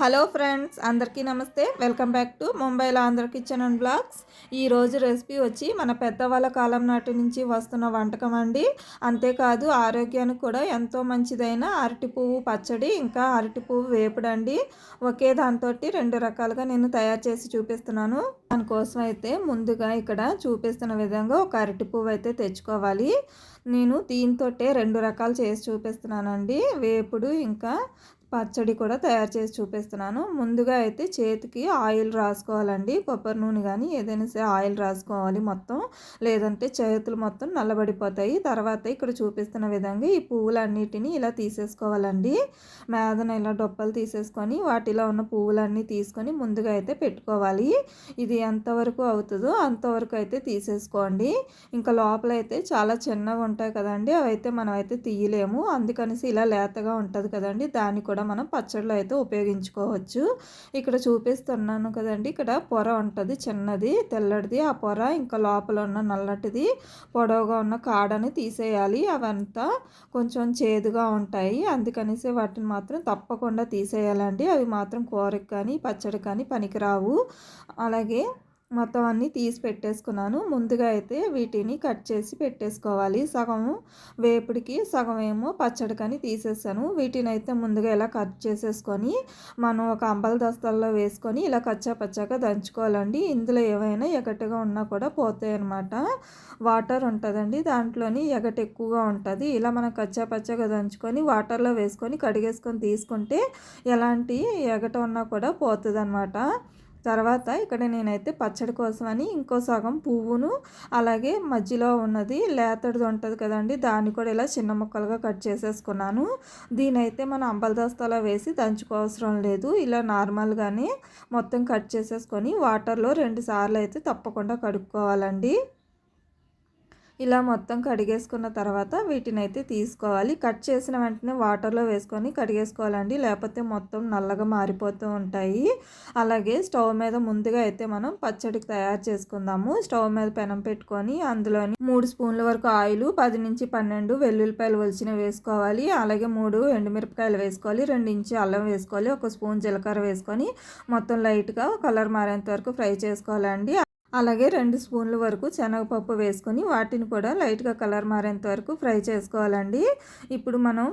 Hello friends, అందరికీ నమస్తే. Welcome back to ముంబైలో ఆంధ్ర కిచెన్ అండ్ బ్లాగ్స్. ఈరోజు రెసిపీ వచ్చి మన పెద్దవాళ్ళ కాలం నాటి నుంచి వస్తున్న వంటకం అండి. అంతేకాదు ఆరోగ్యానికి కూడా ఎంతో మంచిదైన అరటి పువ్వు పచ్చడి, ఇంకా అరటి పువ్వు వేపుడు అండి. ఒకే దాంతో రెండు రకాలుగా నేను తయారు చేసి చూపిస్తున్నాను. దానికోసం అయితే ముందుగా ఇక్కడ చూపిస్తున్న విధంగా ఒక అరటి పువ్వు అయితే తెచ్చుకోవాలి. నేను దీంతో రెండు రకాలు చేసి చూపిస్తున్నానండి. వేపుడు ఇంకా పచ్చడి కూడా తయారు చేసి చూపిస్తున్నాను. ముందుగా అయితే చేతికి ఆయిల్ రాసుకోవాలండి. కొబ్బరి నూనె కానీ ఏదైనా సరే ఆయిల్ రాసుకోవాలి మొత్తం, లేదంటే చేతులు మొత్తం నల్లబడిపోతాయి. తర్వాత ఇక్కడ చూపిస్తున్న విధంగా ఈ పువ్వులన్నిటిని ఇలా తీసేసుకోవాలండి. మేదన ఇలా డొప్పలు తీసేసుకొని వాటిలో ఉన్న పువ్వులన్నీ తీసుకొని ముందుగా అయితే పెట్టుకోవాలి. ఇది ఎంతవరకు అవుతుందో అంతవరకు అయితే తీసేసుకోండి. ఇంకా లోపల అయితే చాలా చిన్నగా ఉంటాయి కదండి, అవైతే మనం అయితే తీయలేము. అందుకనేసి ఇలా లేతగా ఉంటుంది కదండి, దాన్ని కూడా మనం పచ్చడిలో అయితే ఉపయోగించుకోవచ్చు. ఇక్కడ చూపిస్తున్నాను కదండి, ఇక్కడ పొర ఉంటుంది చిన్నది తెల్లటిది. ఆ పొర ఇంకా లోపల ఉన్న నల్లటిది పొడవుగా ఉన్న కాడని తీసేయాలి. అవంతా కొంచెం చేదుగా ఉంటాయి, అందుకనేసి వాటిని మాత్రం తప్పకుండా తీసేయాలండి. అవి మాత్రం కూరకి కానీ పచ్చడి కానీ పనికిరావు. అలాగే మొత్తం అన్నీ తీసి పెట్టేసుకున్నాను. ముందుగా అయితే వీటిని కట్ చేసి పెట్టేసుకోవాలి. సగం వేపుడికి, సగం ఏమో పచ్చడికని తీసేసాను. వీటిని అయితే ముందుగా ఇలా కట్ చేసేసుకొని మనం ఒక అంబలి దస్తాల్లో వేసుకొని ఇలా కచ్చా పచ్చాగా దంచుకోవాలండి. ఇందులో ఏవైనా ఎగటగా ఉన్నా కూడా పోతాయి అన్నమాట. వాటర్ ఉంటుందండి, దాంట్లోని ఎగట ఎక్కువగా ఉంటుంది. ఇలా మనం కచ్చా పచ్చాగా దంచుకొని వాటర్లో వేసుకొని కడిగేసుకొని తీసుకుంటే ఎలాంటి ఎగట ఉన్నా కూడా పోతుంది అన్నమాట. తర్వాత ఇక్కడ నేనైతే పచ్చడి కోసమని ఇంకో సగం పువ్వును, అలాగే మధ్యలో ఉన్నది లేతడిది ఉంటుంది కదండి, దాన్ని కూడా ఇలా చిన్న ముక్కలుగా కట్ చేసేసుకున్నాను. దీనైతే మనం అంబలి దస్తాలో వేసి దంచుకోవసరం లేదు. ఇలా నార్మల్గానే మొత్తం కట్ చేసేసుకొని వాటర్లో 2 సార్లు అయితే తప్పకుండా కడుక్కోవాలండి. ఇలా మొత్తం కడిగేసుకున్న తర్వాత వీటిని అయితే తీసుకోవాలి. కట్ చేసిన వెంటనే వాటర్లో వేసుకొని కడిగేసుకోవాలండి, లేకపోతే మొత్తం నల్లగా మారిపోతూ ఉంటాయి. అలాగే స్టవ్ మీద ముందుగా అయితే మనం పచ్చడికి తయారు చేసుకుందాము. స్టవ్ మీద పెనం పెట్టుకొని అందులోని 3 స్పూన్ల వరకు ఆయిల్, 10 నుంచి 12 వెల్లుల్లిపాయలు ఒలిచినవి వేసుకోవాలి. అలాగే 3 ఎండుమిరపకాయలు వేసుకోవాలి, 2 ఇంచు అల్లం వేసుకోవాలి, 1 స్పూన్ జీలకర్ర వేసుకొని మొత్తం లైట్గా కలర్ మారేంత వరకు ఫ్రై చేసుకోవాలండి. అలాగే 2 స్పూన్ల వరకు శనగపప్పు వేసుకొని వాటిని కూడా లైట్గా కలర్ మారేంత వరకు ఫ్రై చేసుకోవాలండి. ఇప్పుడు మనం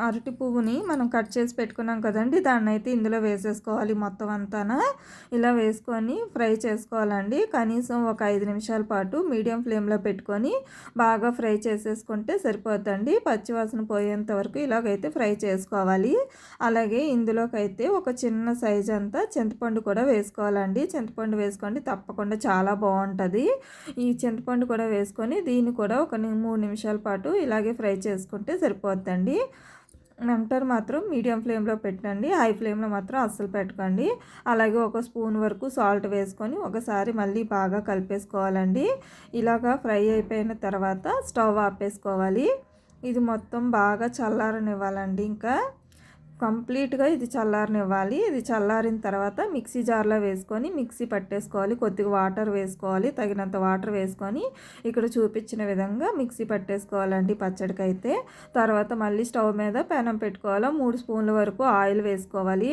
అరటి పువ్వుని మనం కట్ చేసి పెట్టుకున్నాం కదండి, దాన్ని అయితే ఇందులో వేసేసుకోవాలి మొత్తం అంతా. ఇలా వేసుకొని ఫ్రై చేసుకోవాలండి. కనీసం ఒక 5 నిమిషాల పాటు మీడియం ఫ్లేమ్లో పెట్టుకొని బాగా ఫ్రై చేసేసుకుంటే సరిపోతుందండి. పచ్చివాసన పోయేంత వరకు ఇలాగైతే ఫ్రై చేసుకోవాలి. అలాగే ఇందులోకి అయితే ఒక చిన్న సైజ్ అంతా చింతపండు కూడా వేసుకోవాలండి. చింతపండు వేసుకోండి తప్పకుండా చాలా బాగుంటుంది. ఈ చింతపండు కూడా వేసుకొని దీన్ని కూడా ఒక 3 నిమిషాల పాటు ఇలాగే ఫ్రై చేసుకుంటే సరిపోతుందండి. మంటను మాత్రం మీడియం ఫ్లేమ్లో పెట్టండి, హై ఫ్లేమ్లో మాత్రం అస్సలు పెట్టకండి. అలాగే 1 స్పూన్ వరకు సాల్ట్ వేసుకొని ఒకసారి మళ్ళీ బాగా కలిపేసుకోవాలండి. ఇలాగా ఫ్రై అయిపోయిన తర్వాత స్టవ్ ఆపేసుకోవాలి. ఇది మొత్తం బాగా చల్లారనివ్వాలండి. ఇంకా కంప్లీట్గా ఇది చల్లారనివ్వాలి. ఇది చల్లారిన తర్వాత మిక్సీ జార్లో వేసుకొని మిక్సీ పట్టేసుకోవాలి. కొద్దిగా వాటర్ వేసుకోవాలి, తగినంత వాటర్ వేసుకొని ఇక్కడ చూపించిన విధంగా మిక్సీ పట్టేసుకోవాలండి పచ్చడికి అయితే. తర్వాత మళ్ళీ స్టవ్ మీద పెనం పెట్టుకోవాలి. 3 స్పూన్ల వరకు ఆయిల్ వేసుకోవాలి.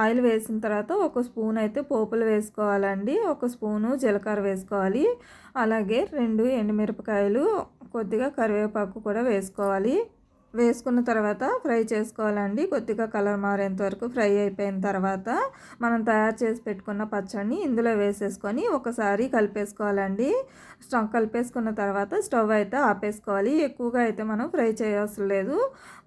ఆయిల్ వేసిన తర్వాత 1 స్పూన్ అయితే పోపులు వేసుకోవాలండి. 1 స్పూను జీలకర్ర వేసుకోవాలి. అలాగే 2 ఎండుమిరపకాయలు, కొద్దిగా కరివేపాకు కూడా వేసుకోవాలి. వేసుకున్న తర్వాత ఫ్రై చేసుకోవాలండి. కొద్దిగా కలర్ మారేంత వరకు ఫ్రై అయిపోయిన తర్వాత మనం తయారు చేసి పెట్టుకున్న పచ్చడిని ఇందులో వేసేసుకొని ఒకసారి కలిపేసుకోవాలండి. కలిపేసుకున్న తర్వాత స్టవ్ అయితే ఆపేసుకోవాలి. ఎక్కువగా అయితే మనం ఫ్రై చేయవసరం లేదు.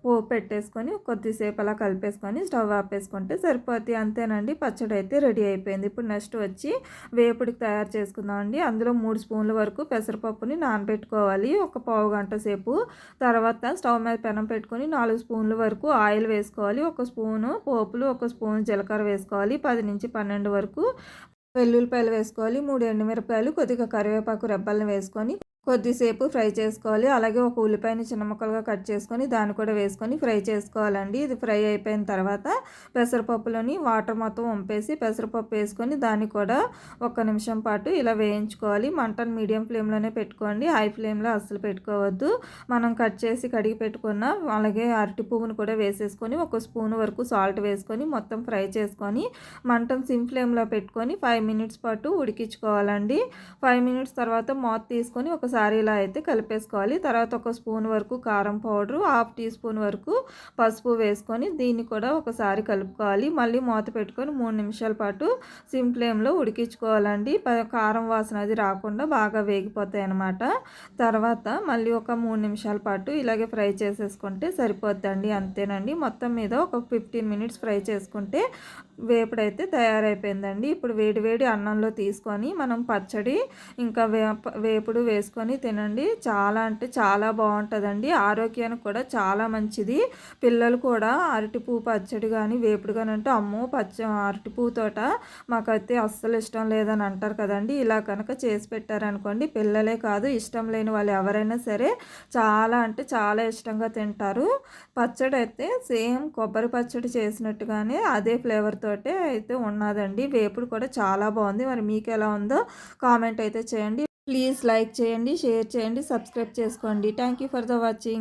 పోపు పెట్టేసుకొని కొద్దిసేపు అలా కలిపేసుకొని స్టవ్ ఆపేసుకుంటే సరిపోతుంది. అంతేనండి, పచ్చడి అయితే రెడీ అయిపోయింది. ఇప్పుడు నెక్స్ట్ వచ్చి వేపుడికి తయారు చేసుకుందామండి. అందులో 3 స్పూన్ల వరకు పెసరపప్పుని నానబెట్టుకోవాలి ఒక పావు గంట సేపు. తర్వాత స్టవ్ మీద పెనం పెట్టుకొని 4 స్పూన్ల వరకు ఆయిల్ వేసుకోవాలి. 1 స్పూను పోపులు, 1 స్పూన్ జీలకర్ర వేసుకోవాలి. 10 నుంచి 12 వరకు వెల్లుల్లిపాయలు వేసుకోవాలి. 3 ఎండుమిరపకాయలు, కొద్దిగా కరివేపాకు రెబ్బలను వేసుకొని కొద్దిసేపు ఫ్రై చేసుకోవాలి. అలాగే ఒక ఉల్లిపాయని చిన్న ముక్కలుగా కట్ చేసుకొని దాన్ని కూడా వేసుకొని ఫ్రై చేసుకోవాలండి. ఇది ఫ్రై అయిపోయిన తర్వాత పెసరపప్పులోని వాటర్ మొత్తం వంపేసి పెసరపప్పు వేసుకొని దాన్ని కూడా ఒక్క నిమిషం పాటు ఇలా వేయించుకోవాలి. మంటను మీడియం ఫ్లేమ్లోనే పెట్టుకోండి, హై ఫ్లేమ్లో అస్సలు పెట్టుకోవద్దు. మనం కట్ చేసి కడిగి పెట్టుకున్న అలాగే అరటి పువ్వును కూడా వేసేసుకొని ఒక స్పూన్ వరకు సాల్ట్ వేసుకొని మొత్తం ఫ్రై చేసుకొని మంటను సిమ్ ఫ్లేమ్లో పెట్టుకొని 5 మినిట్స్ పాటు ఉడికించుకోవాలండి. 5 మినిట్స్ తర్వాత మూత తీసుకొని ఒకసారి ఇలా అయితే కలిపేసుకోవాలి. తర్వాత ఒక స్పూన్ వరకు కారం పౌడరు, హాఫ్ టీ స్పూన్ వరకు పసుపు వేసుకొని దీన్ని కూడా ఒకసారి కలుపుకోవాలి. మళ్ళీ మూత పెట్టుకొని 3 నిమిషాల పాటు సిమ్ ఫ్లేమ్లో ఉడికించుకోవాలండి. కారం వాసన అది రాకుండా బాగా వేగిపోతాయి అన్నమాట. తర్వాత మళ్ళీ ఒక 3 నిమిషాల పాటు ఇలాగే ఫ్రై చేసేసుకుంటే సరిపోద్దండి. అంతేనండి, మొత్తం మీద ఒక 15 మినిట్స్ ఫ్రై చేసుకుంటే వేపుడైతే తయారైపోయిందండి. ఇప్పుడు వేడి వేడి అన్నంలో తీసుకొని మనం పచ్చడి ఇంకా వేపుడు వేసుకొని తినండి. చాలా అంటే చాలా బాగుంటుందండి. ఆరోగ్యానికి కూడా చాలా మంచిది. పిల్లలు కూడా అరటిపూ పచ్చడి కానీ వేపుడు కానీ అంటే అమ్మో అరటిపూ తోట మాకైతే అస్సలు ఇష్టం లేదని అంటారు కదండి. ఇలా కనుక చేసి పెట్టారనుకోండి పిల్లలే కాదు ఇష్టం లేని వాళ్ళు ఎవరైనా సరే చాలా అంటే చాలా ఇష్టంగా తింటారు. పచ్చడి అయితే సేమ్ కొబ్బరి పచ్చడి చేసినట్టుగానే అదే ఫ్లేవర్ తోటే అయితే ఉన్నదండి. వేపుడు కూడా చాలా బాగుంది. మరి మీకు ఎలా ఉందో కామెంట్ అయితే చేయండి. ప్లీజ్ లైక్ చేయండి, షేర్ చేయండి, సబ్స్క్రైబ్ చేసుకోండి. Thank you for the watching.